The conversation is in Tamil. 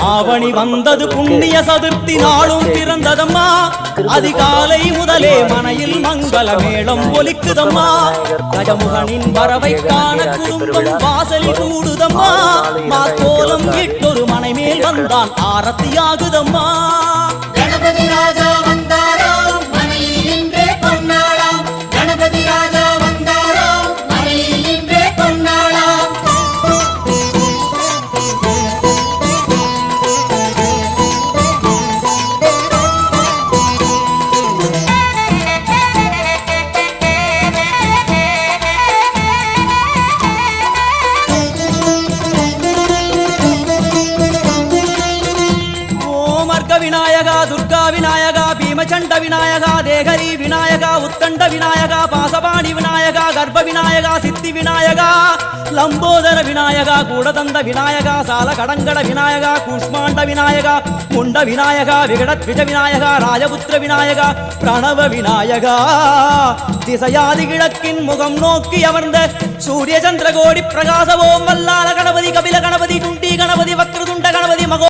ஆவணி வந்தது புண்ணிய சதுர்த்தி நாளும் பிறந்ததம்மா அதிகாலை முதலே மனையில் மங்கள மேளம் ஒலிக்குதம்மா கஜமுகனின் வரவை காண குடும்பம் வாசலில் கூடுதம்மா மாக்கோலம் இட்டொரு மனை மேல் வந்தான் ஆரத்தியாகுதம்மா கணபதி ராஜா வந்தாராம் மனையில் நின்றே பொன்னாளாம் கணபதி ராஜா வந்தாராம் மனையில் நின்றே பொன்னாளாம் விநாயகா துர்கா விநாயகா பீமச்சண்ட விநாயகா தேகரி விநாயகா உத்தண்ட விநாயகா பாசபாணி விநாயகா கர்ப்ப விநாயகா சித்தி விநாயகா லம்போதர விநாயகா கூடதந்த விநாயகா சால கடங்கட விநாயகா கூஷ்மாண்ட விநாயகா முண்ட விநாயகா விகடத்விஜ விநாயகா ராஜபுத்திர விநாயகா பிரணவ விநாயகா திசையாதி கிழக்கின் முகம் நோக்கி அமர்ந்த சூரிய சந்திர கோடி பிரகாச ஓம் வல்லால கணபதி கபில கணபதி குண்டி கணபதி வக்ரதுண்ட கணபதி மகோ